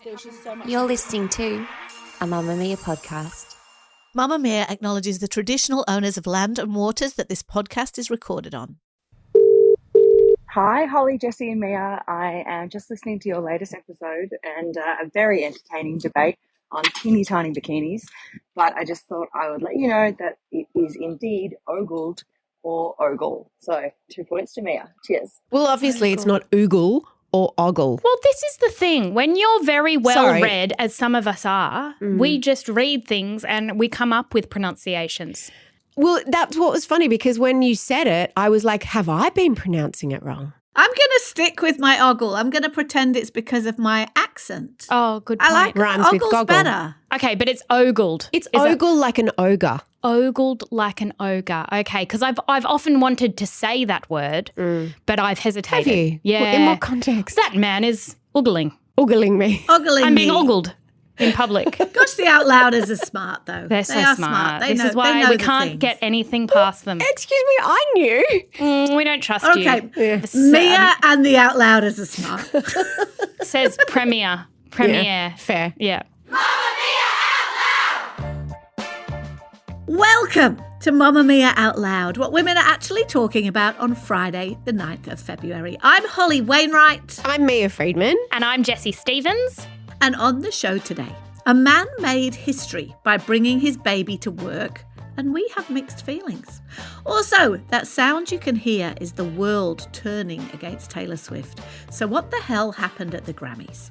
There's just so much. You're listening to a Mamamia podcast. Mamamia acknowledges the traditional owners of land and waters that this podcast is recorded on. Hi, Holly, Jessie and Mia. I am just listening to your latest episode and a very entertaining debate on teeny tiny bikinis. But I just thought I would let you know that it is indeed ogled or ogle. So 2 points to Mia. Cheers. Well, obviously it's not oogle or ogle. Well, this is the thing. When you're very well read, as some of us are, we just read things and we come up with pronunciations. Well, that's what was funny because when you said it, I was like, have I been pronouncing it wrong? I'm going to stick with my ogle. I'm going to pretend it's because of my accent. Oh, good point. I like Rhymes with ogle's goggle. better. Okay, but it's ogled. It's ogle like an ogre. Ogled like an ogre. Okay, because I've often wanted to say that word, but I've hesitated. Have you? Yeah. In what context? That man is ogling. Ogling me. Ogling I'm being me. ogled in public. Gosh, the out louders are smart, though. They're so They are smart. They This know, is why they know we the can't things. get anything past them. Excuse me, I knew. We don't trust Okay, you. Mia and the out louders are smart. Says Premier. Fair. Yeah. Welcome to Mamamia Out Loud, what women are actually talking about on Friday, the 9th of February. I'm Holly Wainwright. I'm Mia Freedman. And I'm Jessie Stevens. And on the show today, a man made history by bringing his baby to work, and we have mixed feelings. Also, that sound you can hear is the world turning against Taylor Swift. So what the hell happened at the Grammys?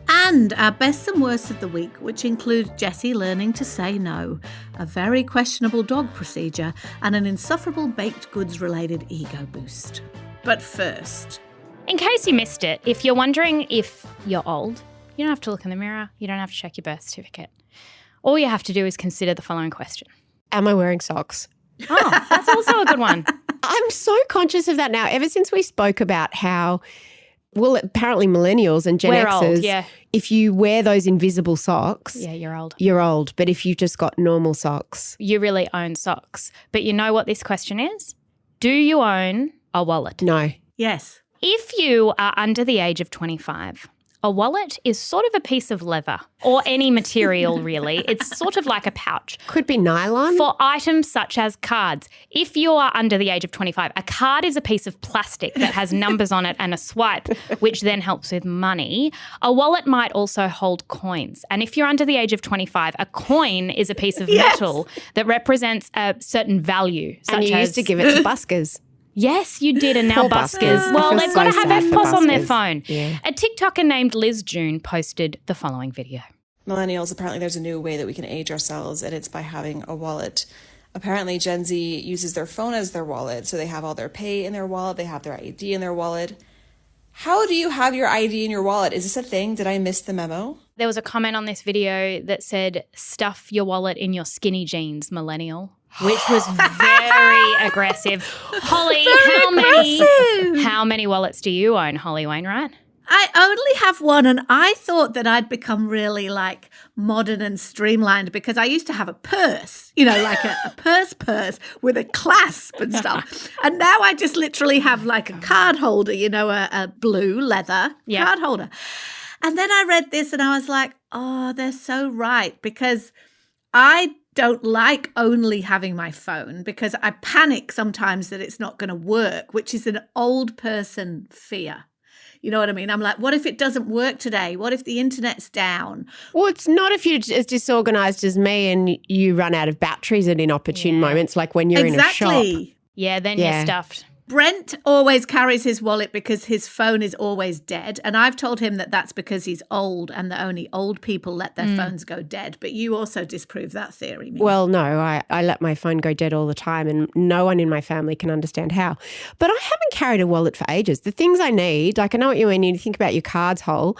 And our best and worst of the week, which include Jessie learning to say no, a very questionable dog procedure, and an insufferable baked goods related ego boost. But first, In case you missed it, if you're wondering if you're old, you don't have to look in the mirror. You don't have to check your birth certificate. All you have to do is consider the following question. Am I wearing socks? Oh, that's also a good one. I'm so conscious of that now. Ever since we spoke about how, well, apparently millennials and Gen We're Xers, old, yeah. if you wear those invisible socks, Yeah, you're old. you're old. But if you've just got normal socks, You really own socks. But you know what this question is? Do you own a wallet? no. yes. If you are under the age of 25, a wallet is sort of a piece of leather or any material, really. It's sort of like a pouch Could be nylon. for items such as cards. If you are under the age of 25, a card is a piece of plastic that has numbers on it and a swipe, which then helps with money. A wallet might also hold coins. And if you're under the age of 25, a coin is a piece of metal that represents a certain value, such and you as used to give it to buskers. Yes, you did, and now Poor buskers. buskers. I Well, feel they've got to so have sad for FPOS on their buskers. phone. Yeah. A TikToker named Liz June posted the following video. Millennials, apparently there's a new way that we can age ourselves, and it's by having a wallet. Apparently Gen Z uses their phone as their wallet, so they have all their pay in their wallet, they have their ID in their wallet. How do you have your ID in your wallet? Is this a thing? Did I miss the memo? There was a comment on this video that said, stuff your wallet in your skinny jeans, millennial, which was very aggressive. Holly, how many wallets do you own, Holly Wainwright? I only have one, and I thought that I'd become really like modern and streamlined because I used to have a purse, you know, like a purse with a clasp and stuff. And now I just literally have like a card holder, you know, a blue leather card holder. And then I read this and I was like, oh, they're so right, because I don't like only having my phone because I panic sometimes that it's not going to work, which is an old person fear. You know what I mean? I'm like, what if it doesn't work today? What if the internet's down? Well, it's not if you're as disorganised as me and you run out of batteries at inopportune moments, like when you're in a shop. Exactly. Yeah, then Yeah. you're stuffed. Brent always carries his wallet because his phone is always dead. And I've told him that that's because he's old and that only old people let their phones go dead. But you also disprove that theory. Mia. Well, no, I let my phone go dead all the time and no one in my family can understand how. But I haven't carried a wallet for ages. The things I need, like I know what you mean, you think about your cards whole,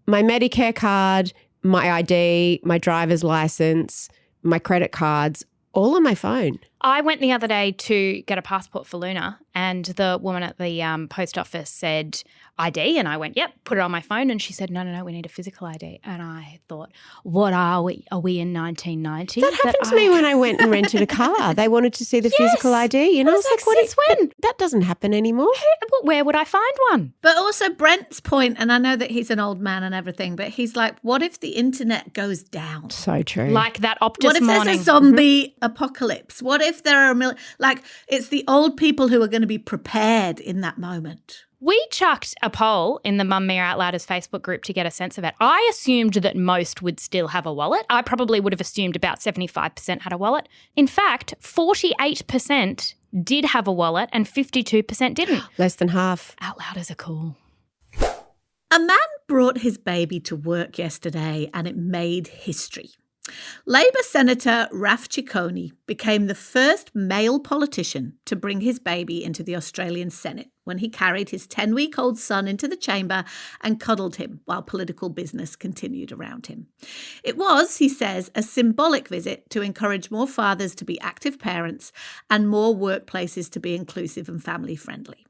my Medicare card, my ID, my driver's license, my credit cards, all on my phone. I went the other day to get a passport for Luna, and the woman at the post office said ID, and I went, yep, put it on my phone, and she said, no, we need a physical ID. And I thought, what are we? Are we in 1990? That happened to me when I went and rented a car. They wanted to see the physical ID. You know, I was like, since when? That doesn't happen anymore. Where would I find one? But also Brent's point, and I know that he's an old man and everything, but he's like, what if the internet goes down? So true. Like that Optus What if morning. there's a zombie apocalypse? What if there are it's the old people who are going to be prepared in that moment? We chucked a poll in the Mamamia Outlouders Facebook group to get a sense of it. I assumed that most would still have a wallet. I probably would have assumed about 75% had a wallet. In fact, 48% did have a wallet and 52% didn't. Less than half. Outlouders are cool. A man brought his baby to work yesterday and it made history. Labour Senator Raf Ciccone became the first male politician to bring his baby into the Australian Senate when he carried his 10-week-old son into the chamber and cuddled him while political business continued around him. It was, he says, a symbolic visit to encourage more fathers to be active parents and more workplaces to be inclusive and family-friendly.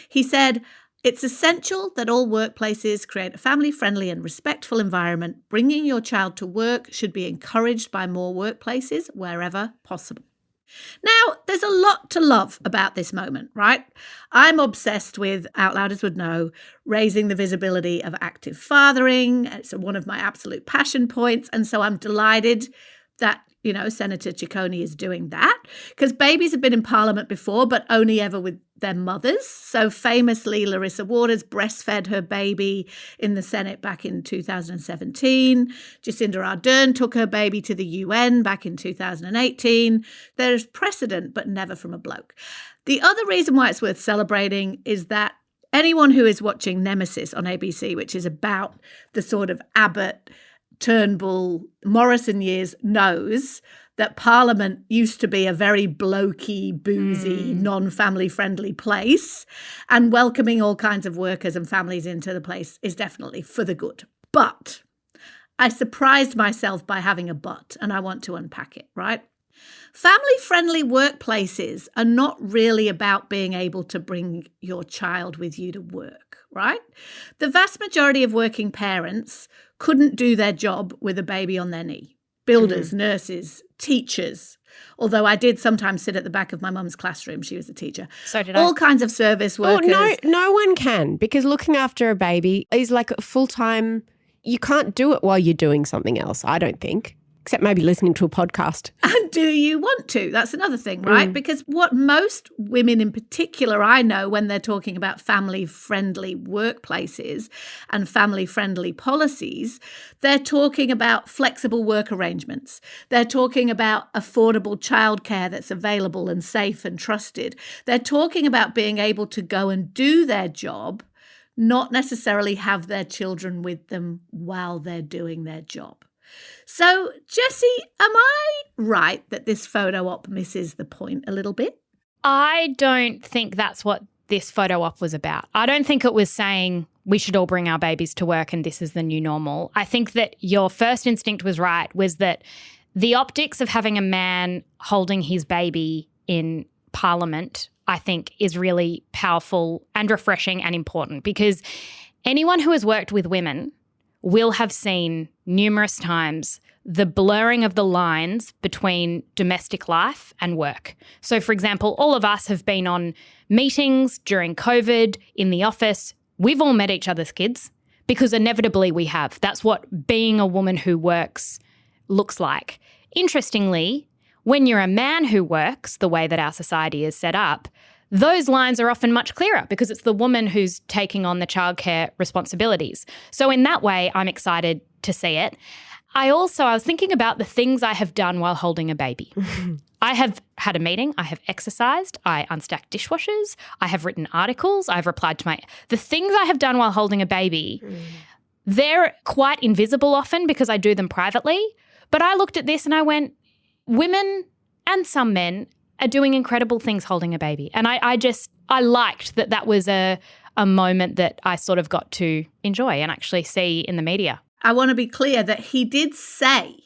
He said, "It's essential that all workplaces create a family-friendly and respectful environment. Bringing your child to work should be encouraged by more workplaces wherever possible." Now, there's a lot to love about this moment, right? I'm obsessed with, Outlouders would know, raising the visibility of active fathering. It's one of my absolute passion points. And so I'm delighted that, Senator Ciccone is doing that, because babies have been in Parliament before, but only ever with their mothers. So famously, Larissa Waters breastfed her baby in the Senate back in 2017. Jacinda Ardern took her baby to the UN back in 2018. There's precedent, but never from a bloke. The other reason why it's worth celebrating is that anyone who is watching Nemesis on ABC, which is about the sort of Abbott, Turnbull, Morrison years, knows that Parliament used to be a very blokey, boozy, non-family friendly place, and welcoming all kinds of workers and families into the place is definitely for the good. But I surprised myself by having a but, and I want to unpack it, right? Family-friendly workplaces are not really about being able to bring your child with you to work, right? The vast majority of working parents couldn't do their job with a baby on their knee. Builders, nurses, teachers. Although I did sometimes sit at the back of my mum's classroom. She was a teacher. So did All kinds of service workers. No one can, because looking after a baby is like a full-time. You can't do it while you're doing something else, I don't think. Except maybe listening to a podcast. And do you want to? That's another thing, right? Because what most women in particular I know when they're talking about family-friendly workplaces and family-friendly policies, they're talking about flexible work arrangements. They're talking about affordable childcare that's available and safe and trusted. They're talking about being able to go and do their job, not necessarily have their children with them while they're doing their job. So, Jessie, am I right that this photo op misses the point a little bit? I don't think that's what this photo op was about. I don't think it was saying we should all bring our babies to work and this is the new normal. I think that your first instinct was right, was that the optics of having a man holding his baby in Parliament, I think, is really powerful and refreshing and important, because anyone who has worked with women will have seen numerous times the blurring of the lines between domestic life and work. So, for example, all of us have been on meetings during COVID in the office. We've all met each other's kids because inevitably we have. That's what being a woman who works looks like. Interestingly, when you're a man who works the way that our society is set up, those lines are often much clearer because it's the woman who's taking on the childcare responsibilities. So in that way, I'm excited to see it. I was thinking about the things I have done while holding a baby. I have had a meeting. I have exercised. I unstacked dishwashers. I have written articles. I've replied to the things I have done while holding a baby. They're quite invisible often because I do them privately. But I looked at this and I went, women and some men are doing incredible things holding a baby. And I liked that was a moment that I sort of got to enjoy and actually see in the media. I want to be clear that he did say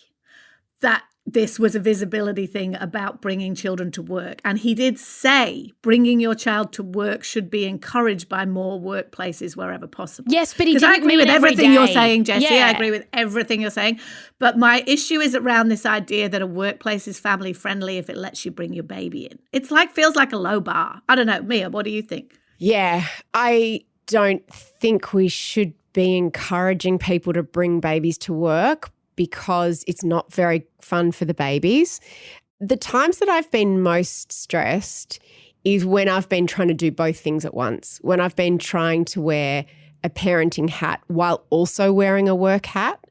that this was a visibility thing about bringing children to work. And he did say bringing your child to work should be encouraged by more workplaces wherever possible. Yes, but he didn't Because I agree mean with every everything you're day. saying, Jessie. Yeah. I agree with everything you're saying. But my issue is around this idea that a workplace is family friendly if it lets you bring your baby in. It's like, feels like a low bar. I don't know. Mia, what do you think? Yeah, I don't think we should be encouraging people to bring babies to work because it's not very fun for the babies. The times that I've been most stressed is when I've been trying to do both things at once, when I've been trying to wear a parenting hat while also wearing a work hat.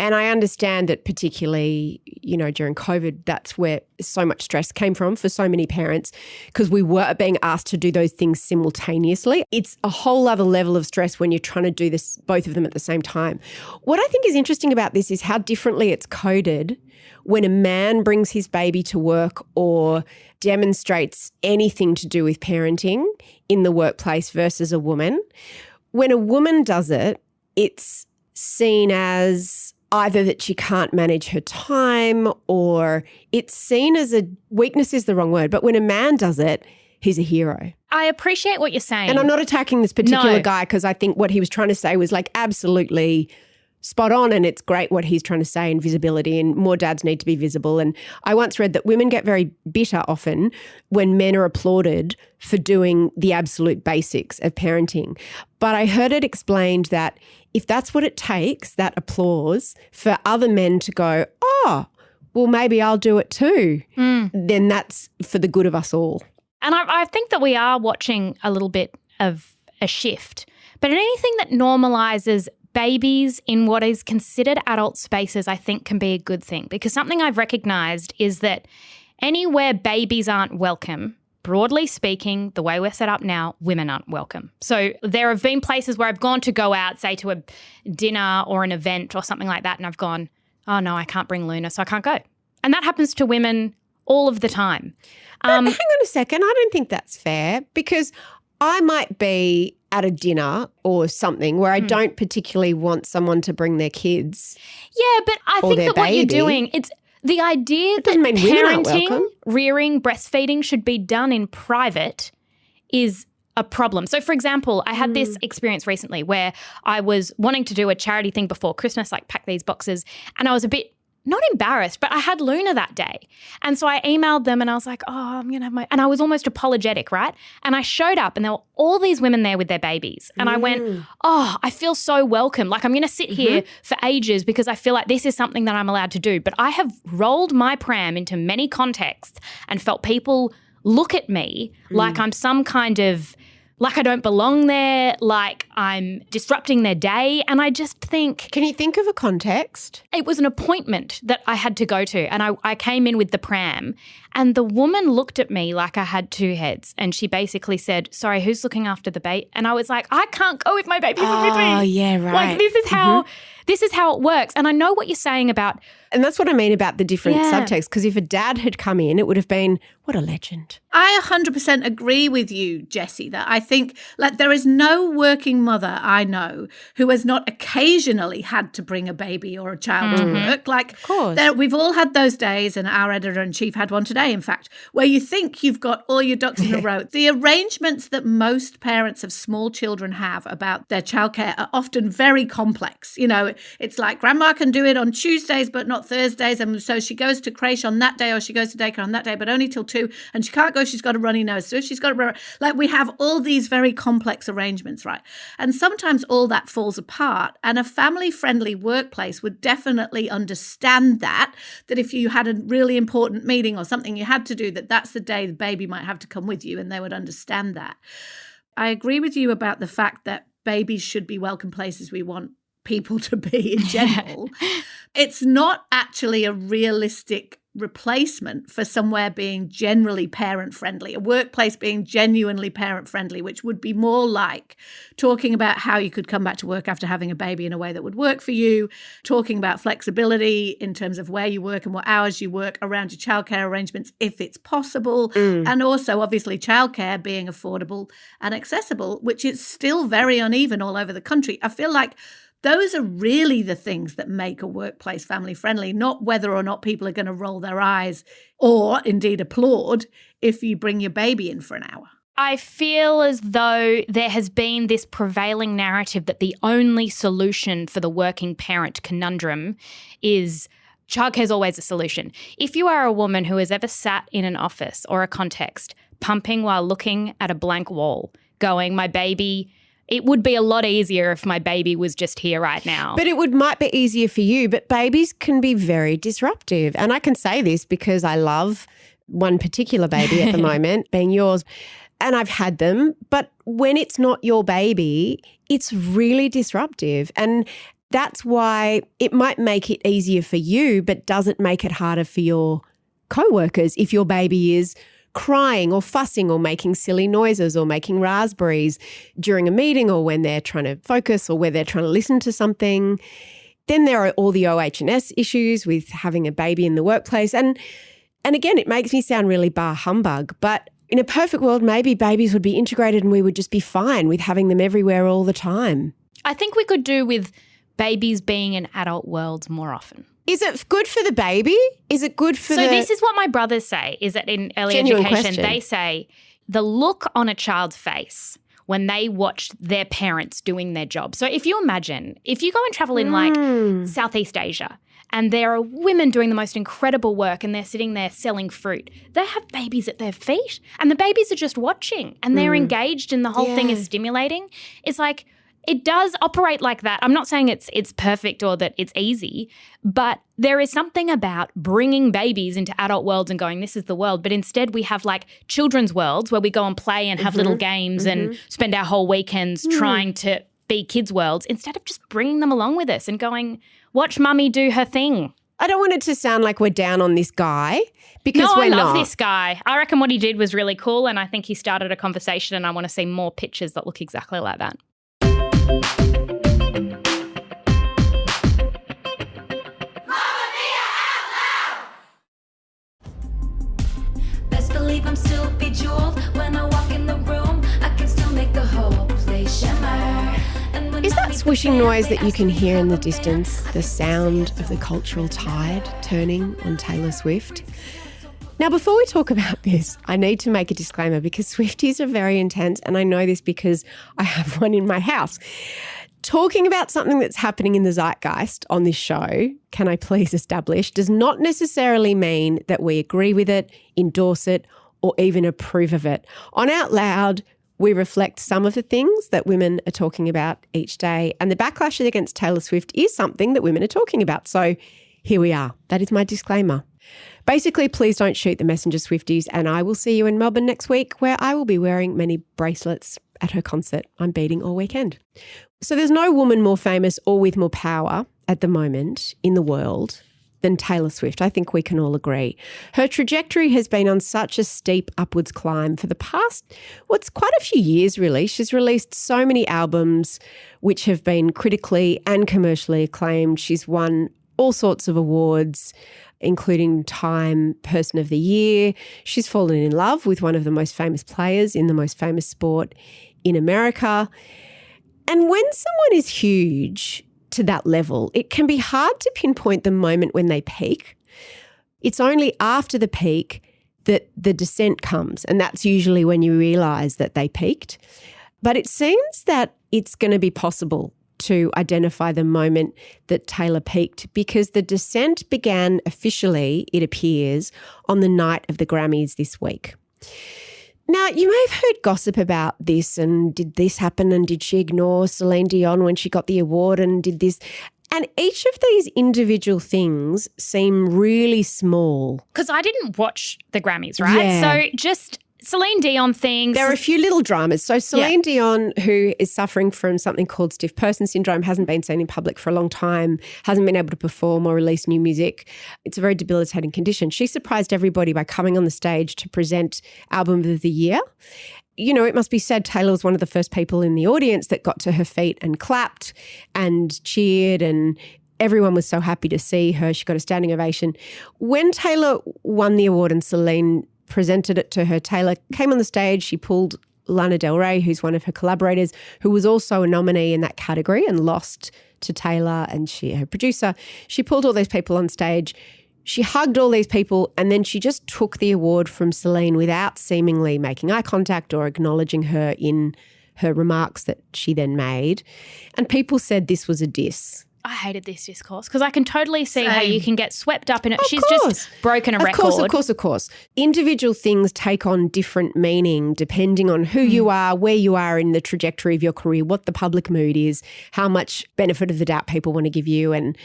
And I understand that particularly, during COVID, that's where so much stress came from for so many parents because we were being asked to do those things simultaneously. It's a whole other level of stress when you're trying to do this, both of them at the same time. What I think is interesting about this is how differently it's coded when a man brings his baby to work or demonstrates anything to do with parenting in the workplace versus a woman. When a woman does it, it's seen as either that she can't manage her time or it's seen as a weakness is the wrong word. But when a man does it, he's a hero. I appreciate what you're saying. And I'm not attacking this particular No. guy because I think what he was trying to say was like absolutely spot on and it's great what he's trying to say in visibility and more dads need to be visible. And I once read that women get very bitter often when men are applauded for doing the absolute basics of parenting. But I heard it explained that if that's what it takes, that applause, for other men to go, oh, well, maybe I'll do it too, then that's for the good of us all. And I think that we are watching a little bit of a shift. But anything that normalises babies in what is considered adult spaces, I think can be a good thing. Because something I've recognised is that anywhere babies aren't welcome, broadly speaking, the way we're set up now, women aren't welcome. So there have been places where I've gone to go out, say to a dinner or an event or something like that, and I've gone, oh no, I can't bring Luna, so I can't go. And that happens to women all of the time. But hang on a second, I don't think that's fair because I might be at a dinner or something where I don't particularly want someone to bring their kids. Yeah, but I Or think their that what you're baby. doing, it's the idea that doesn't mean women aren't parenting, welcome. rearing, breastfeeding should be done in private is a problem. So, for example, I had this experience recently where I was wanting to do a charity thing before Christmas, like pack these boxes, and I was a bit not embarrassed, but I had Luna that day. And so I emailed them and I was like, oh, I'm going to have my, and I was almost apologetic, right? And I showed up and there were all these women there with their babies. And I went, oh, I feel so welcome. Like I'm going to sit here for ages because I feel like this is something that I'm allowed to do. But I have rolled my pram into many contexts and felt people look at me like I'm some kind of, like I don't belong there, like I'm disrupting their day. And I just think Can you think of a context? it was an appointment that I had to go to, and I came in with the pram, and the woman looked at me like I had two heads, and she basically said, sorry, who's looking after the baby? And I was like, I can't go with my baby with me. Oh, yeah, right. Like this is how it works. And I know what you're saying about, And that's what I mean about the different Yeah. subtext, because if a dad had come in, it would have been, what a legend. I 100% agree with you, Jessie, that I think like there is no working mother I know who has not occasionally had to bring a baby or a child to work. Like, of course. we've all had those days, and our editor-in-chief had one today, in fact, where you think you've got all your ducks in a row. The arrangements that most parents of small children have about their childcare are often very complex. You know, it's like grandma can do it on Tuesdays but not Thursdays, and so she goes to creche on that day or she goes to daycare on that day, but only till 2, and she can't go, she's got a runny nose. So if she's got like we have all these very complex arrangements, right? And sometimes all that falls apart, and a family-friendly workplace would definitely understand that if you had a really important meeting or something you had to do, that's the day the baby might have to come with you, and they would understand that. I agree with you about the fact that babies should be welcome places we want people to be in general. It's not actually a realistic replacement for somewhere being generally parent-friendly, a workplace being genuinely parent-friendly, which would be more like talking about how you could come back to work after having a baby in a way that would work for you, talking about flexibility in terms of where you work and what hours you work around your childcare arrangements if it's possible, and also obviously childcare being affordable and accessible, which is still very uneven all over the country. I feel like Those are really the things that make a workplace family friendly, not whether or not people are going to roll their eyes or indeed applaud if you bring your baby in for an hour. I feel as though there has been this prevailing narrative that the only solution for the working parent conundrum is childcare is always a solution. If you are a woman who has ever sat in an office or a context, pumping while looking at a blank wall, going, my baby, it would be a lot easier if my baby was just here right now. But might be easier for you, but babies can be very disruptive. And I can say this because I love one particular baby at the moment, being yours. And I've had them, but when it's not your baby, it's really disruptive. And that's why it might make it easier for you, but doesn't make it harder for your co-workers if your baby is crying or fussing or making silly noises or making raspberries during a meeting or when they're trying to focus or where they're trying to listen to something. Then there are all the OH&S issues with having a baby in the workplace. And again, it makes me sound really bar humbug, but in a perfect world, maybe babies would be integrated and we would just be fine with having them everywhere all the time. I think we could do with babies being in adult worlds more often. Is it good for the baby? Is it good for So this is what my brothers say, is that in early education, they say the look on a child's face when they watch their parents doing their job. So if you imagine, if you go and travel in like Southeast Asia, and there are women doing the most incredible work and they're sitting there selling fruit. They have babies at their feet and the babies are just watching and they're engaged and the whole thing is stimulating. It's like it does operate like that. I'm not saying it's perfect or that it's easy, but there is something about bringing babies into adult worlds and going, this is the world. But instead we have like children's worlds where we go and play and have little games and spend our whole weekends trying to be kids' worlds instead of just bringing them along with us and going, watch mummy do her thing. I don't want it to sound like we're down on this guy because we're not. I love this guy. I reckon what he did was really cool and I think he started a conversation and I want to see more pictures that look exactly like that. Best believe I'm still bejeweled when I walk in the room. I can still make the whole place shimmer. Is that swishing noise that you can hear in the distance the sound of the cultural tide turning on Taylor Swift? Now, before we talk about this, I need to make a disclaimer because Swifties are very intense, and I know this because I have one in my house. Talking about something that's happening in the zeitgeist on this show, can I please establish, does not necessarily mean that we agree with it, endorse it, or even approve of it. On Out Loud, we reflect some of the things that women are talking about each day, and the backlash against Taylor Swift is something that women are talking about. So here we are. That is my disclaimer. Basically, please don't shoot the messenger, Swifties, and I will see you in Melbourne next week where I will be wearing many bracelets at her concert I'm beating all weekend. So there's no woman more famous or with more power at the moment in the world than Taylor Swift. I think we can all agree. Her trajectory has been on such a steep upwards climb for the past, quite a few years really. She's released so many albums which have been critically and commercially acclaimed. She's won all sorts of awards, including Time Person of the Year. She's fallen in love with one of the most famous players in the most famous sport in America. And when someone is huge to that level, it can be hard to pinpoint the moment when they peak. It's only after the peak that the descent comes, and that's usually when you realise that they peaked. But it seems that it's going to be possible to identify the moment that Taylor peaked because the descent began officially, it appears, on the night of the Grammys this week. Now, you may have heard gossip about this and did this happen and did she ignore Celine Dion when she got the award and did this? And each of these individual things seem really small. Because I didn't watch the Grammys, right? Yeah. So just Celine Dion things. There are a few little dramas. So Celine Dion, who is suffering from something called stiff person syndrome, hasn't been seen in public for a long time, hasn't been able to perform or release new music. It's a very debilitating condition. She surprised everybody by coming on the stage to present Album of the Year. You know, it must be said Taylor was one of the first people in the audience that got to her feet and clapped and cheered, and everyone was so happy to see her. She got a standing ovation. When Taylor won the award and Celine presented it to her, Taylor came on the stage, she pulled Lana Del Rey, who's one of her collaborators, who was also a nominee in that category and lost to Taylor and her producer. She pulled all these people on stage. She hugged all these people and then she just took the award from Celine without seemingly making eye contact or acknowledging her in her remarks that she then made. And people said this was a diss. I hated this discourse because I can totally see how Same. you can get swept up in it. Of She's course. just broken a record. Of course. Individual things take on different meaning depending on who you are, where you are in the trajectory of your career, what the public mood is, how much benefit of the doubt people want to give you. And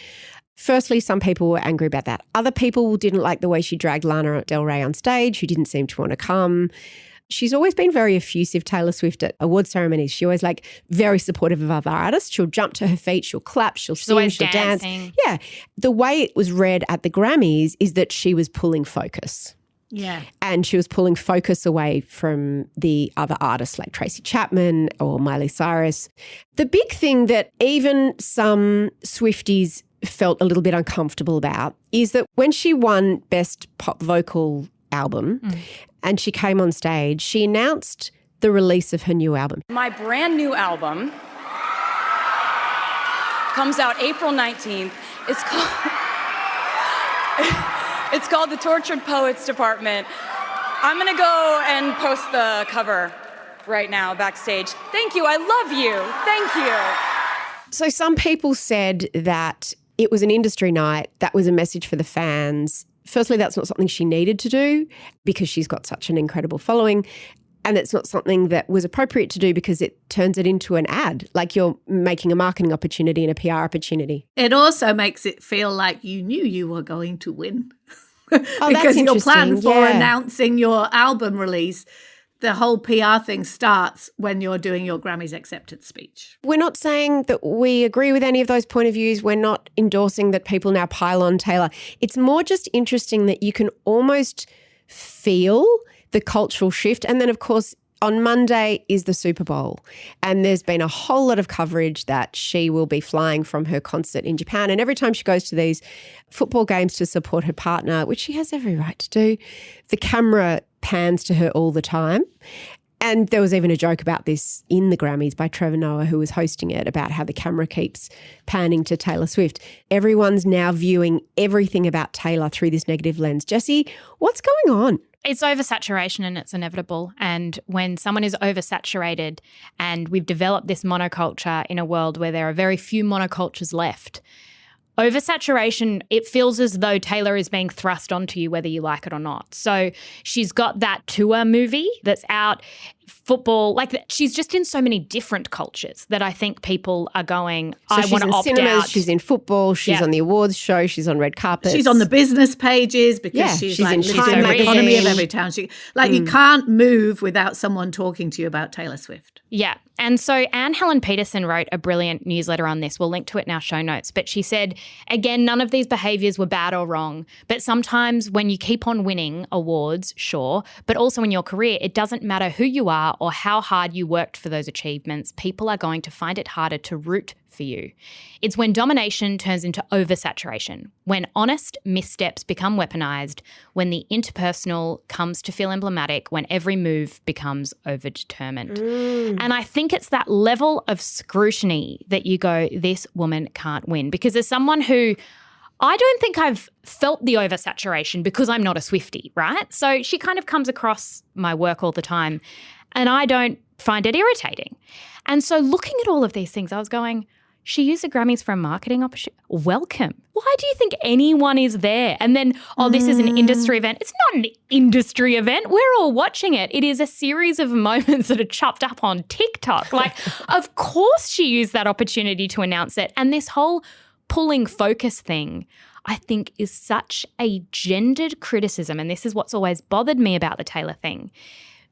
firstly, some people were angry about that. Other people didn't like the way she dragged Lana Del Rey on stage, who didn't seem to want to come. She's always been very effusive, Taylor Swift, at award ceremonies. She always very supportive of other artists. She'll jump to her feet, she'll clap, she'll sing, she'll dance. Yeah. The way it was read at the Grammys is that she was pulling focus. Yeah. And she was pulling focus away from the other artists like Tracy Chapman or Miley Cyrus. The big thing that even some Swifties felt a little bit uncomfortable about is that when she won Best Pop Vocal Album and she came on stage, she announced the release of her new album. My brand new album comes out April 19th. It's called The Tortured Poets Department. I'm going to go and post the cover right now backstage. Thank you. I love you. Thank you. So some people said that it was an industry night. That was a message for the fans. Firstly, that's not something she needed to do because she's got such an incredible following. And it's not something that was appropriate to do because it turns it into an ad, like you're making a marketing opportunity and a PR opportunity. It also makes it feel like you knew you were going to win. Oh, because that's your plan interesting. for Yeah. announcing your album release, the whole PR thing starts when you're doing your Grammys acceptance speech. We're not saying that we agree with any of those point of views. We're not endorsing that people now pile on Taylor. It's more just interesting that you can almost feel the cultural shift. And then, of course, on Monday is the Super Bowl. And there's been a whole lot of coverage that she will be flying from her concert in Japan. And every time she goes to these football games to support her partner, which she has every right to do, the camera pans to her all the time. And there was even a joke about this in the Grammys by Trevor Noah, who was hosting it, about how the camera keeps panning to Taylor Swift. Everyone's now viewing everything about Taylor through this negative lens. Jessie, what's going on? It's oversaturation and it's inevitable. And when someone is oversaturated and we've developed this monoculture in a world where there are very few monocultures left, oversaturation, it feels as though Taylor is being thrust onto you whether you like it or not. So she's got that tour movie that's out, football, she's just in so many different cultures that I think people are going, So I want to opt cinemas, out. she's in football, she's on the awards show, she's on red carpets. She's on the business pages because Yeah, she's she's in lives Time in the economy of magazine. every town. You can't move without someone talking to you about Taylor Swift. Yeah. And so Anne Helen Peterson wrote a brilliant newsletter on this. We'll link to it in our show notes. But she said, again, none of these behaviours were bad or wrong. But sometimes when you keep on winning awards, sure, but also in your career, it doesn't matter who you are or how hard you worked for those achievements. People are going to find it harder to root for you. It's when domination turns into oversaturation, when honest missteps become weaponized, when the interpersonal comes to feel emblematic, when every move becomes overdetermined. And I think it's that level of scrutiny that you go, this woman can't win. Because as someone who, I don't think I've felt the oversaturation because I'm not a Swiftie, right? So she kind of comes across my work all the time and I don't find it irritating. And so looking at all of these things, I was going, she used the Grammys for a marketing opportunity. Welcome. Why do you think anyone is there? And then, this is an industry event. It's not an industry event. We're all watching it. It is a series of moments that are chopped up on TikTok. Of course she used that opportunity to announce it. And this whole pulling focus thing, I think, is such a gendered criticism. And this is what's always bothered me about the Taylor thing.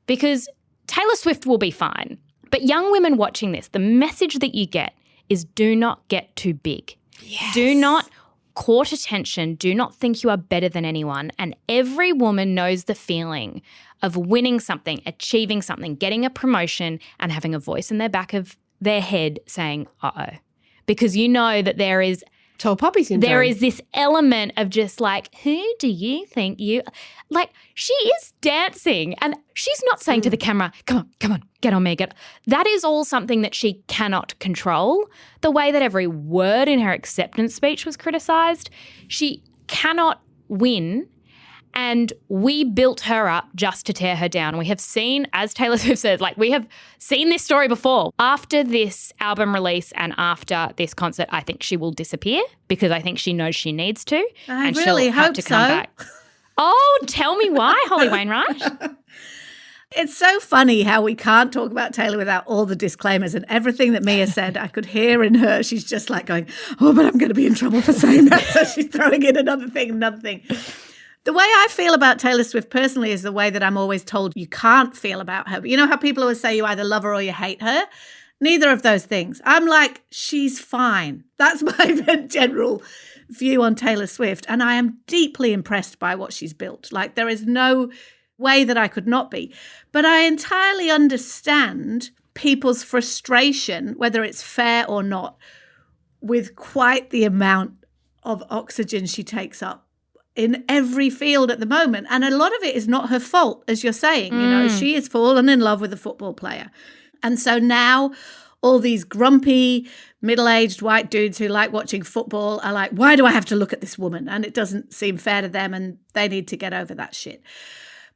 Because Taylor Swift will be fine. But young women watching this, the message that you get is do not get too big. Yes. Do not court attention. Do not think you are better than anyone. And every woman knows the feeling of winning something, achieving something, getting a promotion and having a voice in their back of their head saying, uh-oh. Because you know that there is Tall poppy syndrome. There is this element of just like, who do you think you – like she is dancing and she's not saying to the camera, come on, get on me. That is all something that she cannot control. The way that every word in her acceptance speech was criticised, she cannot win. And we built her up just to tear her down. We have seen, as Taylor Swift said, like we have seen this story before. After this album release and after this concert, I think she will disappear because I think she knows she needs to. I and really she'll have hope to come so. back. Oh, tell me why, Holly Wainwright. It's so funny how we can't talk about Taylor without all the disclaimers, and everything that Mia said, I could hear in her. She's just like going, oh, but I'm going to be in trouble for saying that. So she's throwing in another thing. The way I feel about Taylor Swift personally is the way that I'm always told you can't feel about her. But you know how people always say you either love her or you hate her? Neither of those things. I'm like, she's fine. That's my general view on Taylor Swift. And I am deeply impressed by what she's built. Like, there is no way that I could not be. But I entirely understand people's frustration, whether it's fair or not, with quite the amount of oxygen she takes up in every field at the moment. And a lot of it is not her fault, as you're saying. You know, she has fallen in love with a football player. And so now all these grumpy, middle-aged white dudes who like watching football are like, why do I have to look at this woman? And it doesn't seem fair to them and they need to get over that shit.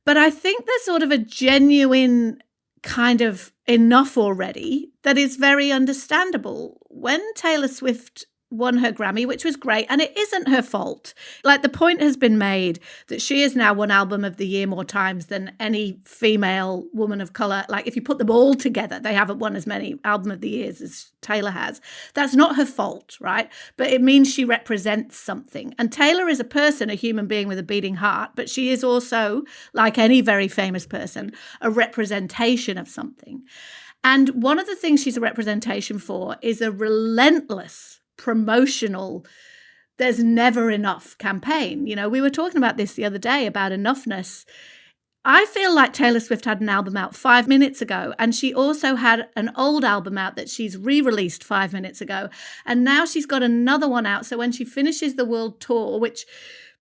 But I think there's sort of a genuine kind of enough already that is very understandable. When Taylor Swift won her Grammy, which was great, and it isn't her fault. Like, the point has been made that she has now won Album of the Year more times than any female woman of colour. Like, if you put them all together, they haven't won as many Album of the Years as Taylor has. That's not her fault, right? But it means she represents something. And Taylor is a person, a human being with a beating heart, but she is also, like any very famous person, a representation of something. And one of the things she's a representation for is a relentless promotional, there's never enough campaign. You know, we were talking about this the other day about enoughness. I feel like Taylor Swift had an album out 5 minutes ago, and she also had an old album out that she's re-released 5 minutes ago. And now she's got another one out. So when she finishes the world tour, which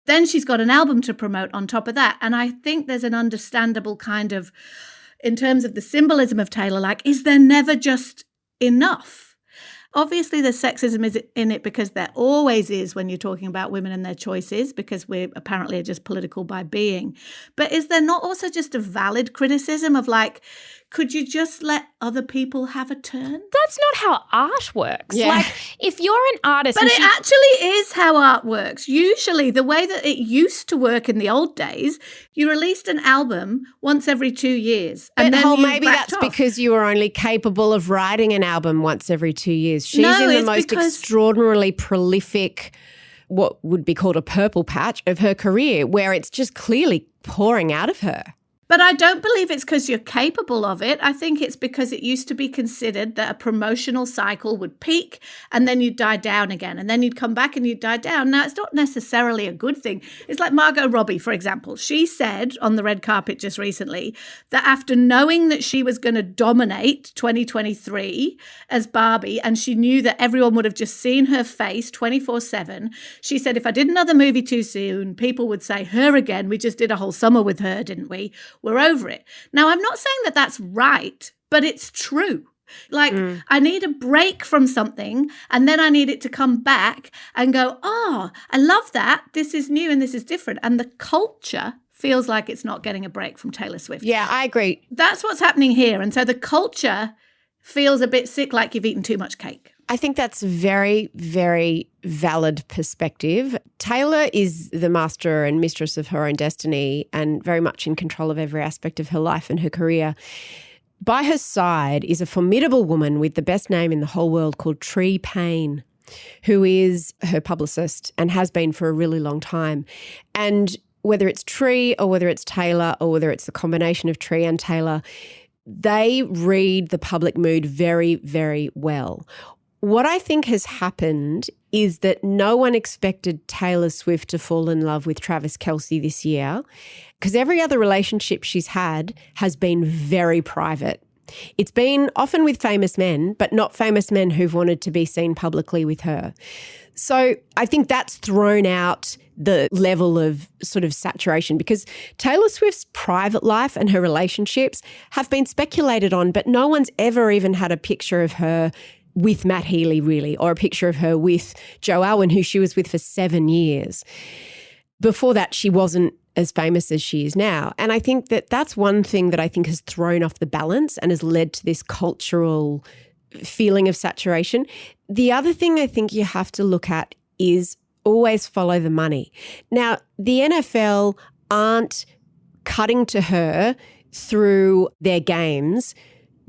then she's got an album to promote on top of that. And I think there's an understandable kind of, in terms of the symbolism of Taylor, like, is there never just enough? Obviously, there's sexism is in it because there always is when you're talking about women and their choices, because we apparently are just political by being. But is there not also just a valid criticism of, like, could you just let other people have a turn? That's not how art works. Yeah. Like, if you're an artist... But it actually is how art works. Usually, the way that it used to work in the old days, you released an album once every 2 years. But And then maybe that's off. because you were only capable of writing an album once every 2 years. She's No, in the it's most because- extraordinarily prolific, what would be called a purple patch of her career, where it's just clearly pouring out of her. But I don't believe it's because you're capable of it. I think it's because it used to be considered that a promotional cycle would peak and then you'd die down again. And then you'd come back and you'd die down. Now, it's not necessarily a good thing. It's like Margot Robbie, for example. She said on the red carpet just recently that after knowing that she was going to dominate 2023 as Barbie, and she knew that everyone would have just seen her face 24/7, she said, if I did another movie too soon, people would say, her again. We just did a whole summer with her, didn't we? We're over it. Now, I'm not saying that that's right, but it's true. Like, I need a break from something, and then I need it to come back and go, oh, I love that. This is new and this is different. And the culture feels like it's not getting a break from Taylor Swift. Yeah, I agree. That's what's happening here. And so the culture feels a bit sick, like you've eaten too much cake. I think that's very, very valid perspective. Taylor is the master and mistress of her own destiny and very much in control of every aspect of her life and her career. By her side is a formidable woman with the best name in the whole world called Tree Payne, who is her publicist and has been for a really long time. And whether it's Tree or whether it's Taylor or whether it's the combination of Tree and Taylor, they read the public mood very, very well. What I think has happened is that no one expected Taylor Swift to fall in love with Travis Kelce this year, because every other relationship she's had has been very private. It's been often with famous men, but not famous men who've wanted to be seen publicly with her. So I think that's thrown out the level of sort of saturation, because Taylor Swift's private life and her relationships have been speculated on, but no one's ever even had a picture of her with Matt Healy, really, or a picture of her with Joe Alwyn, who she was with for 7 years. Before that, she wasn't as famous as she is now. And I think that that's one thing that I think has thrown off the balance and has led to this cultural feeling of saturation. The other thing I think you have to look at is always follow the money. Now, the NFL aren't cutting to her through their games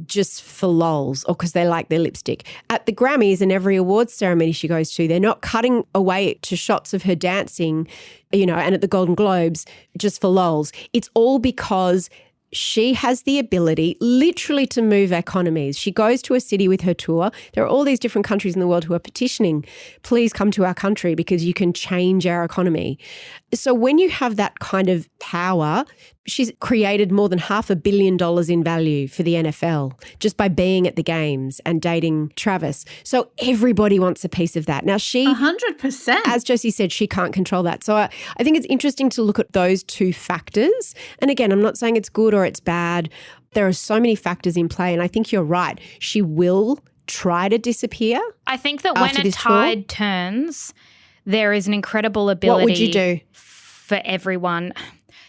just for lols or because they like their lipstick. At the Grammys and every awards ceremony she goes to, they're not cutting away to shots of her dancing, and at the Golden Globes just for lols. It's all because she has the ability literally to move economies. She goes to a city with her tour. There are all these different countries in the world who are petitioning, please come to our country because you can change our economy. So when you have that kind of power, she's created more than $500 million in value for the NFL just by being at the games and dating Travis. So everybody wants a piece of that. Now 100%. As Jessie said, she can't control that. So I think it's interesting to look at those two factors. And again, I'm not saying it's good or it's bad. There are so many factors in play. And I think you're right. She will try to disappear. I think that when a tide turns, there is an incredible ability. What would you do? For everyone.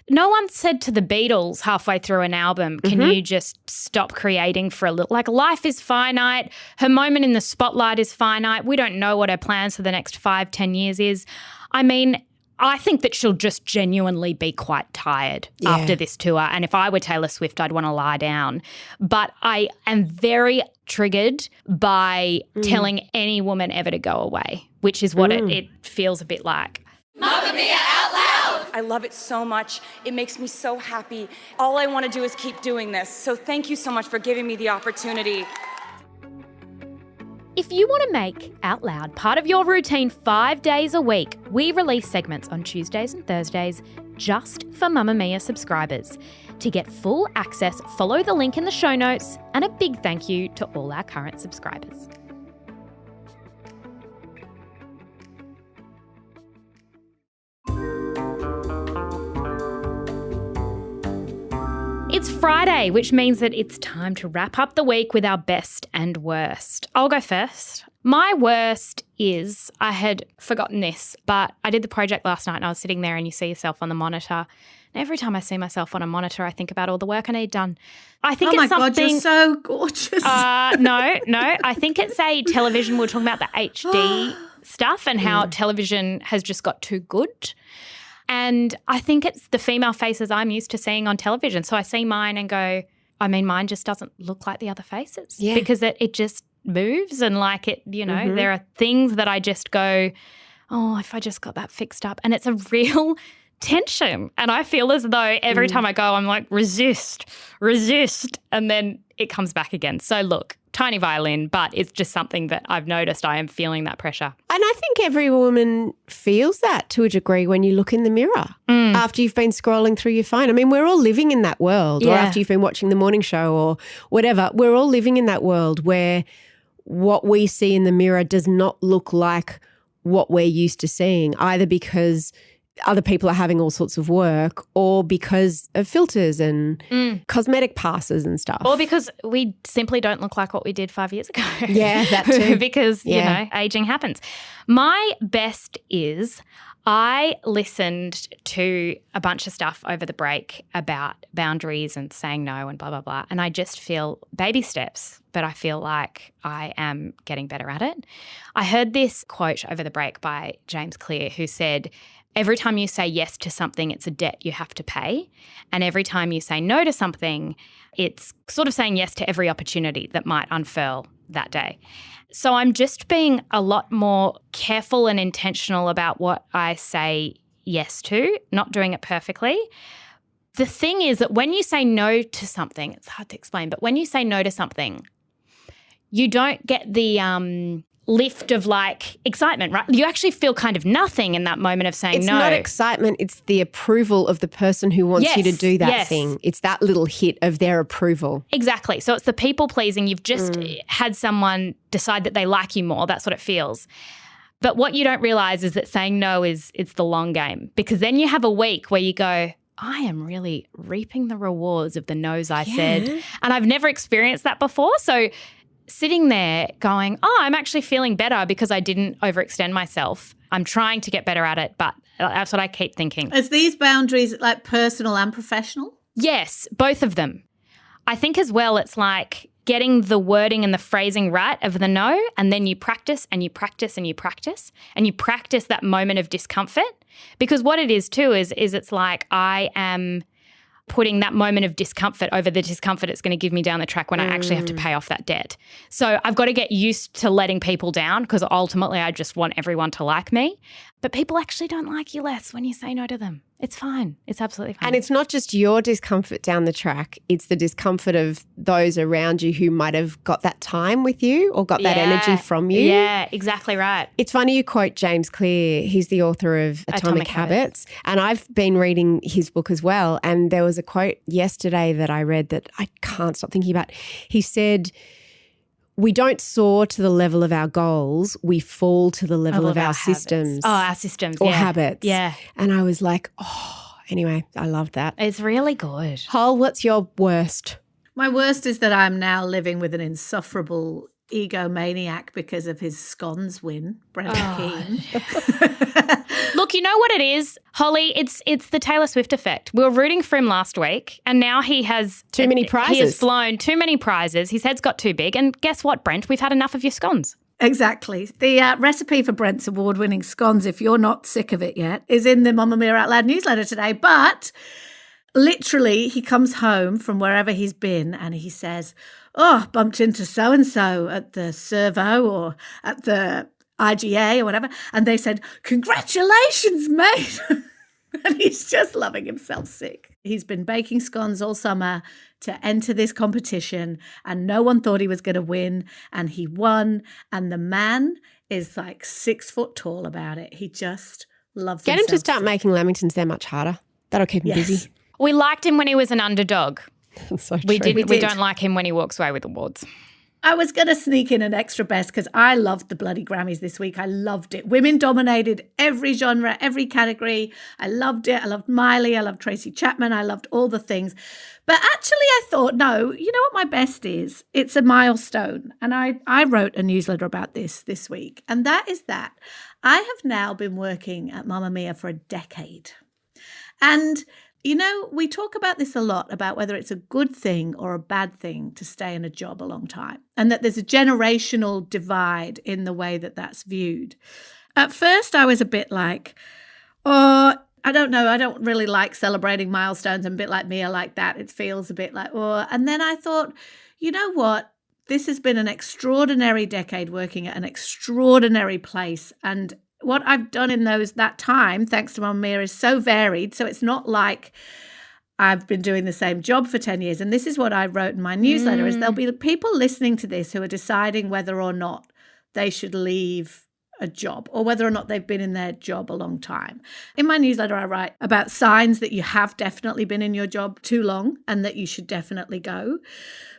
No one said to the Beatles halfway through an album, can you just stop creating for a little? Like, life is finite. Her moment in the spotlight is finite. We don't know what her plans for the next 5-10 years is. I mean, I think that she'll just genuinely be quite tired after this tour. And if I were Taylor Swift, I'd want to lie down. But I am very triggered by telling any woman ever to go away, which is what it feels a bit like. Mamamia out loud! I love it so much. It makes me so happy. All I want to do is keep doing this. So thank you so much for giving me the opportunity. If you want to make Out Loud part of your routine 5 days a week, we release segments on Tuesdays and Thursdays just for Mamamia subscribers. To get full access, follow the link in the show notes, and a big thank you to all our current subscribers. It's Friday, which means that it's time to wrap up the week with our best and worst. I'll go first. My worst is, I had forgotten this, but I did the project last night and I was sitting there and you see yourself on the monitor. And every time I see myself on a monitor, I think about all the work I need done. I think it's something. Oh my God, you're so gorgeous. No. I think it's a television. We're talking about the HD stuff and how television has just got too good. And I think it's the female faces I'm used to seeing on television. So I see mine and go, I mean, mine just doesn't look like the other faces because it just moves and like it, there are things that I just go, oh, if I just got that fixed up. And it's a real tension. And I feel as though every time I go, I'm like, resist. And then it comes back again. So look, tiny violin, but it's just something that I've noticed I am feeling that pressure. And I think every woman feels that to a degree when you look in the mirror after you've been scrolling through your phone. I mean, we're all living in that world or after you've been watching the morning show or whatever. We're all living in that world where what we see in the mirror does not look like what we're used to seeing, either because other people are having all sorts of work or because of filters and cosmetic passes and stuff. Or because we simply don't look like what we did 5 years ago. Yeah, that too. Because, aging happens. My best is I listened to a bunch of stuff over the break about boundaries and saying no and blah, blah, blah. And I just feel baby steps, but I feel like I am getting better at it. I heard this quote over the break by James Clear who said, every time you say yes to something, it's a debt you have to pay. And every time you say no to something, it's sort of saying yes to every opportunity that might unfurl that day. So I'm just being a lot more careful and intentional about what I say yes to, not doing it perfectly. The thing is that when you say no to something, it's hard to explain, but when you say no to something, you don't get the lift of like excitement, right? You actually feel kind of nothing in that moment of saying It's no. not excitement. It's the approval of the person who wants you to Yes, do that yes. thing. It's that little hit of their approval. Exactly. So it's the people pleasing. You've just had someone decide that they like you more. That's what it feels. But what you don't realize is that saying no it's the long game, because then you have a week where you go, I am really reaping the rewards of the no's I said. And I've never experienced that before. So sitting there going, I'm actually feeling better because I didn't overextend myself. I'm trying to get better at it, but that's what I keep thinking. Is these boundaries like personal and professional? Yes, both of them. I think as well it's like getting the wording and the phrasing right of the no, and then you practice and you practice and you practice and you practice that moment of discomfort. Because what it is too is it's like I am putting that moment of discomfort over the discomfort it's going to give me down the track when I actually have to pay off that debt. So I've got to get used to letting people down, because ultimately I just want everyone to like me. But people actually don't like you less when you say no to them. It's fine. It's absolutely fine. And it's not just your discomfort down the track. It's the discomfort of those around you who might have got that time with you or got that energy from you. Yeah, exactly right. It's funny you quote James Clear. He's the author of Atomic Habits. And I've been reading his book as well. And there was a quote yesterday that I read that I can't stop thinking about. He said, we don't soar to the level of our goals. We fall to the level of our systems. Oh, our systems. Or habits. Yeah. And I was like, anyway, I loved that. It's really good. Hol, what's your worst? My worst is that I'm now living with an insufferable egomaniac because of his scones win, Brendan Keane. Look, you know what it is, Holly? It's the Taylor Swift effect. We were rooting for him last week, and now he has too many prizes. He has flown too many prizes. His head's got too big. And guess what, Brent? We've had enough of your scones. Exactly. The recipe for Brent's award-winning scones, if you're not sick of it yet, is in the Mamamia Out Loud newsletter today. But literally, he comes home from wherever he's been and he says, bumped into so-and-so at the servo or at the IGA or whatever. And they said, congratulations, mate. And he's just loving himself sick. He's been baking scones all summer to enter this competition, and no one thought he was going to win, and he won. And the man is like 6 foot tall about it. He just loves Get him himself to start sick. making lamingtons. They're much harder. That'll keep him busy. We liked him when he was an underdog. So We true. didn't. We don't like him when he walks away with awards. I was going to sneak in an extra best because I loved the bloody Grammys this week. I loved it. Women dominated every genre, every category. I loved it. I loved Miley. I loved Tracy Chapman. I loved all the things. But actually I thought, no, you know what my best is? It's a milestone. And I wrote a newsletter about this week. And that is that I have now been working at Mamamia for a decade. And you know, we talk about this a lot, about whether it's a good thing or a bad thing to stay in a job a long time, and that there's a generational divide in the way that that's viewed. At first, I was a bit like, I don't know, I don't really like celebrating milestones. I'm a bit like Mia like that. It feels a bit like, and then I thought, you know what? This has been an extraordinary decade working at an extraordinary place, and what I've done in that time, thanks to Mamamia, is so varied. So it's not like I've been doing the same job for 10 years. And this is what I wrote in my newsletter, is there'll be people listening to this who are deciding whether or not they should leave a job or whether or not they've been in their job a long time. In my newsletter, I write about signs that you have definitely been in your job too long and that you should definitely go.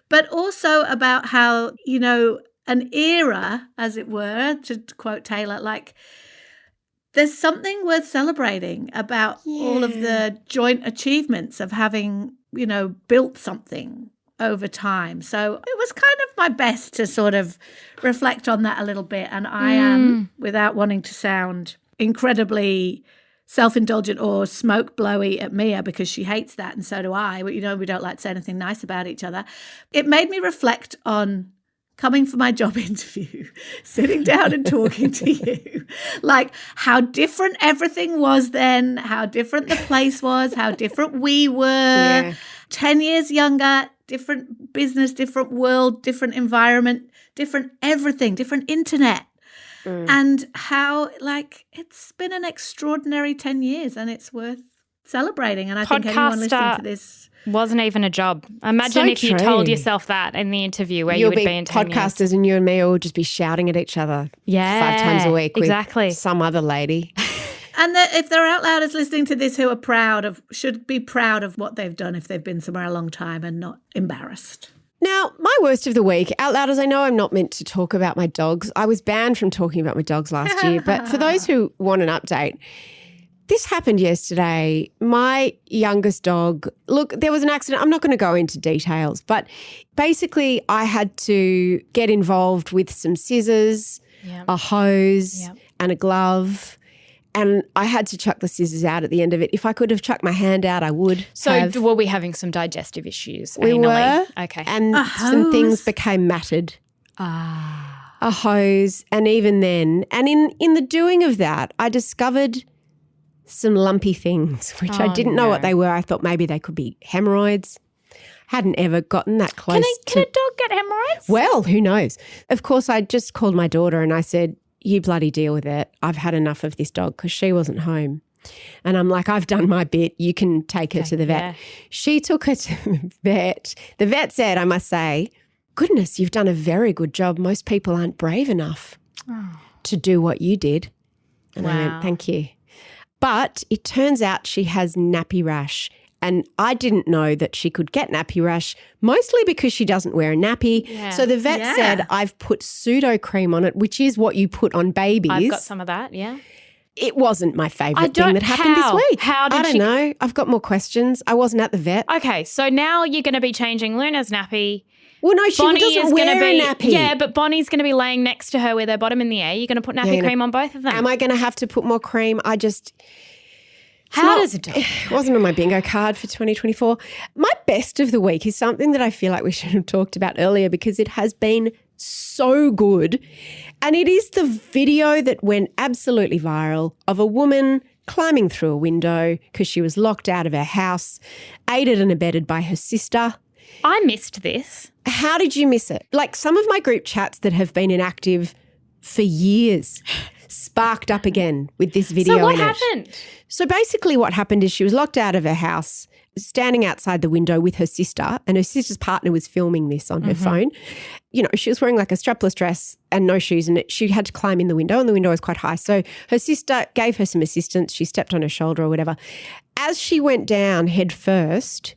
But also about how, you know, an era, as it were, to quote Taylor, like, there's something worth celebrating about all of the joint achievements of having, you know, built something over time. So it was kind of my best to sort of reflect on that a little bit. And I am, without wanting to sound incredibly self-indulgent or smoke blowy at Mia, because she hates that and so do I. But, you know, we don't like to say anything nice about each other. It made me reflect on coming for my job interview, sitting down and talking to you, like how different everything was then, how different the place was, how different we were, 10 years younger, different business, different world, different environment, different everything, different internet. And how, like, it's been an extraordinary 10 years and it's worth celebrating. And I think anyone listening to this wasn't even a job. Imagine So if you true. told yourself that in the interview where you You'll would be in 10 years. podcasters and you and me will just be shouting at each other Yeah, 5 times a week exactly. with some other lady. And if there are out louders listening to this who are should be proud of what they've done if they've been somewhere a long time and not embarrassed. Now, my worst of the week, out louders, I know I'm not meant to talk about my dogs. I was banned from talking about my dogs last year, but for those who want an update, this happened yesterday. My youngest dog, look, there was an accident. I'm not going to go into details, but basically I had to get involved with some scissors, a hose and a glove. And I had to chuck the scissors out at the end of it. If I could have chucked my hand out, I would have. Were we having some digestive issues? We anally? were. Okay. And some things became matted. A hose. And even then, and in the doing of that, I discovered some lumpy things, which I didn't know what they were. I thought maybe they could be hemorrhoids. Hadn't ever gotten that close Can a dog get hemorrhoids? Well, who knows? Of course, I just called my daughter and I said, you bloody deal with it. I've had enough of this dog because she wasn't home. And I'm like, I've done my bit. You can take her to the vet. yeah. She took her to the vet. The vet said, I must say, goodness, you've done a very good job. Most people aren't brave enough to do what you did. And I went, thank you. But it turns out she has nappy rash. And I didn't know that she could get nappy rash, mostly because she doesn't wear a nappy. Yeah. So the vet said, I've put pseudo cream on it, which is what you put on babies. I've got some of that, yeah. It wasn't my favourite thing that happened this week. How did I don't know. I've got more questions. I wasn't at the vet. Okay, so now you're going to be changing Luna's nappy. Well, no, she doesn't wear a nappy. Yeah, but Bonnie's going to be laying next to her with her bottom in the air. You're going to put nappy cream on both of them. Am I going to have to put more cream? How does it do? It wasn't on my bingo card for 2024. My best of the week is something that I feel like we should have talked about earlier because it has been so good. And it is the video that went absolutely viral of a woman climbing through a window because she was locked out of her house, aided and abetted by her sister. I missed this. How did you miss it? Like some of my group chats that have been inactive for years sparked up again with this video. So what in it. happened? So basically what happened is she was locked out of her house, standing outside the window with her sister, and her sister's partner was filming this on her phone. You know, she was wearing like a strapless dress and no shoes, and she had to climb in the window, and the window was quite high. So her sister gave her some assistance. She stepped on her shoulder or whatever. As she went down head first,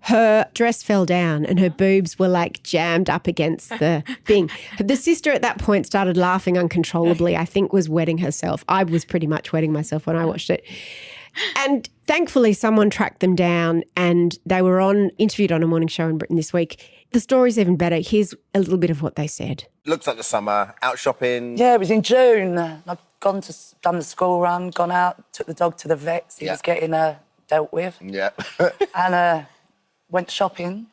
her dress fell down and her boobs were like jammed up against the thing. The sister at that point started laughing uncontrollably, I think was wetting herself. I was pretty much wetting myself when I watched it. And thankfully someone tracked them down and they were interviewed on a morning show in Britain this week. The story's even better. Here's a little bit of what they said. Looks like the summer, out shopping. Yeah, it was in June. I'd done the school run, gone out, took the dog to the vet. He was getting dealt with. Yeah. And went shopping.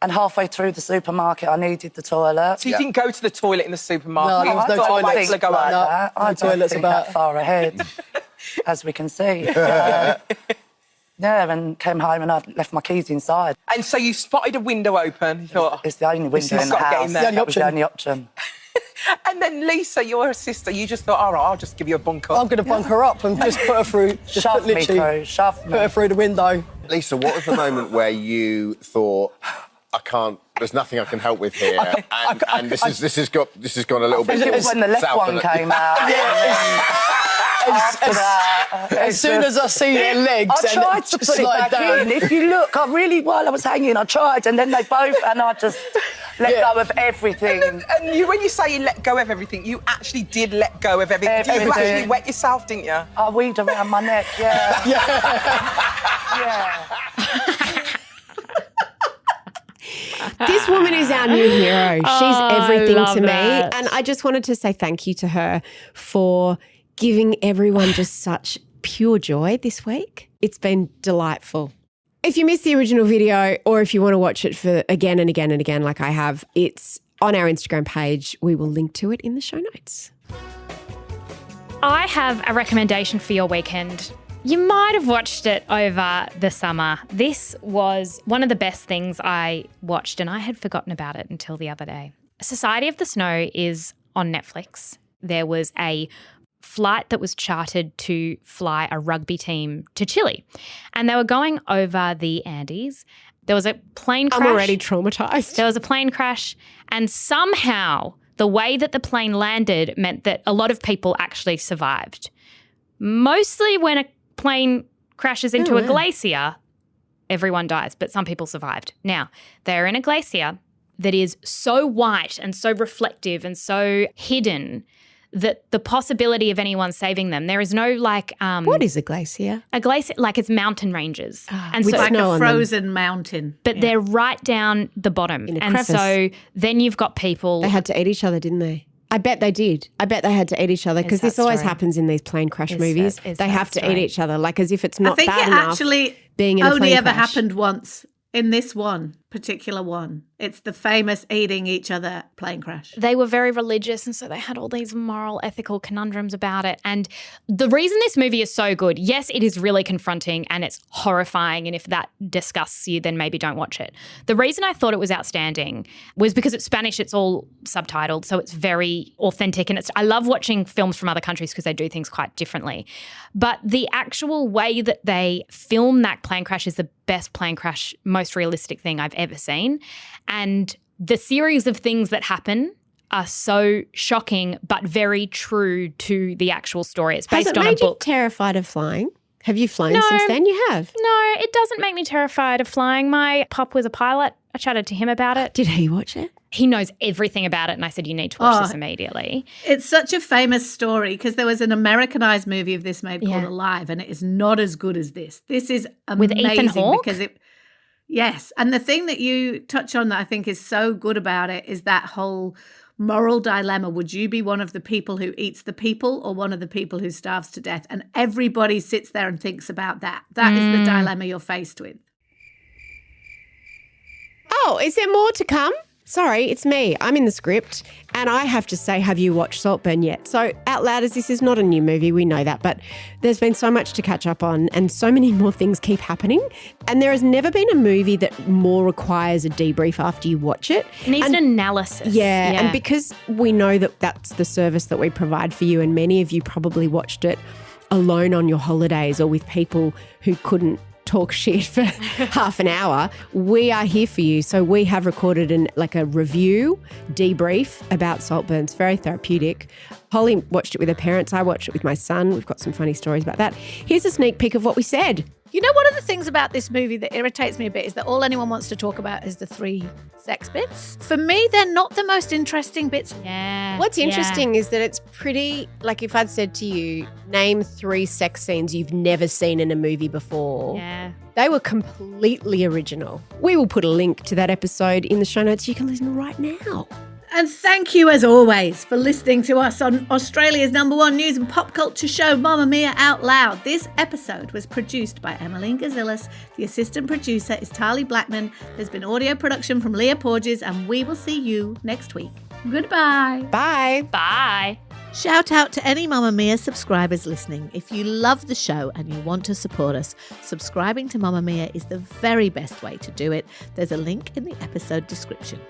And halfway through the supermarket, I needed the toilet. So you didn't go to the toilet in the supermarket? No, there was no toilets. Go Like out. that. I don't think that far ahead, as we can see. Yeah, and came home and I'd left my keys inside. And so you spotted a window open. You thought, it's the only window in the house. That was the only option. And then Lisa, your sister, you just thought, all right, I'll just give you a bunk up. I'm going to bunk her up and just put her through. Shove me through. Put her through the window. Lisa, what was the moment where you thought, there's nothing I can help with here, and this has gone a little bit. It was when the left one came out. After that, as soon as I see their legs, I tried to put it back in. If you look, while I was hanging, I tried, and then they both, and I just let go of everything. And you, when you say you let go of everything, you actually did let go of everything. You actually wet yourself, didn't you? I weaved around my neck, yeah. Yeah. This woman is our new hero. She's everything to me. that. And I just wanted to say thank you to her for giving everyone just such pure joy this week. It's been delightful. If you missed the original video or if you want to watch it for again and again and again like I have, it's on our Instagram page. We will link to it in the show notes. I have a recommendation for your weekend. You might have watched it over the summer. This was one of the best things I watched and I had forgotten about it until the other day. Society of the Snow is on Netflix. There was a flight that was chartered to fly a rugby team to Chile. And they were going over the Andes. There was a plane crash. I'm already traumatized. There was a plane crash, and somehow the way that the plane landed meant that a lot of people actually survived. Mostly when a plane crashes into a glacier, everyone dies, but some people survived. Now, they're in a glacier that is so white and so reflective and so hidden that the possibility of anyone saving them, there is no like... what is a glacier? A glacier, like it's mountain ranges. And so like a frozen mountain. But they're right down the bottom. In a and crevice. So then you've got people... They had to eat each other, didn't they? I bet they did. I bet they had to eat each other because this always happens in these plane crash movies. They have to eat each other, like as if it's not bad enough. I think it actually being in a only plane ever crash. happened once in this one particular one. It's the famous eating each other plane crash. They were very religious, and so they had all these moral, ethical conundrums about it. And the reason this movie is so good, yes, it is really confronting and it's horrifying, and if that disgusts you, then maybe don't watch it. The reason I thought it was outstanding was because it's Spanish, it's all subtitled, so it's very authentic, and I love watching films from other countries because they do things quite differently. But the actual way that they film that plane crash is the best plane crash, most realistic thing I've ever seen. And the series of things that happen are so shocking but very true to the actual story. It's based on a book. Has it made you terrified of flying? Have you flown since then? You have? No, it doesn't make me terrified of flying. My pop was a pilot. I chatted to him about it. Did he watch it? He knows everything about it, and I said, you need to watch this immediately. It's such a famous story because there was an Americanized movie of this made called Alive, and it is not as good as this. This is amazing. With Ethan Hawke? Because yes, and the thing that you touch on that I think is so good about it is that whole moral dilemma. Would you be one of the people who eats the people or one of the people who starves to death? And everybody sits there and thinks about that. That is the dilemma you're faced with. Oh, is there more to come? Sorry, it's me. I'm in the script, and I have to say, have you watched Saltburn yet? So Outlouders, this is not a new movie, we know that, but there's been so much to catch up on and so many more things keep happening. And there has never been a movie that more requires a debrief after you watch it. It needs an analysis. Yeah, and because we know that that's the service that we provide for you, and many of you probably watched it alone on your holidays or with people who couldn't talk shit for half an hour, we are here for you. So we have recorded a review, debrief about Saltburn. It's very therapeutic. Holly watched it with her parents. I watched it with my son. We've got some funny stories about that. Here's a sneak peek of what we said. You know, one of the things about this movie that irritates me a bit is that all anyone wants to talk about is the 3 sex bits. For me, they're not the most interesting bits. Yeah. What's interesting is that it's pretty, like if I'd said to you, name 3 sex scenes you've never seen in a movie before. Yeah. They were completely original. We will put a link to that episode in the show notes. You can listen right now. And thank you, as always, for listening to us on Australia's #1 news and pop culture show, Mamamia Out Loud. This episode was produced by Emeline Gazilas. The assistant producer is Tahli Blackman. There's been audio production from Leah Porges, and we will see you next week. Goodbye. Bye. Bye. Shout out to any Mamamia subscribers listening. If you love the show and you want to support us, subscribing to Mamamia is the very best way to do it. There's a link in the episode description.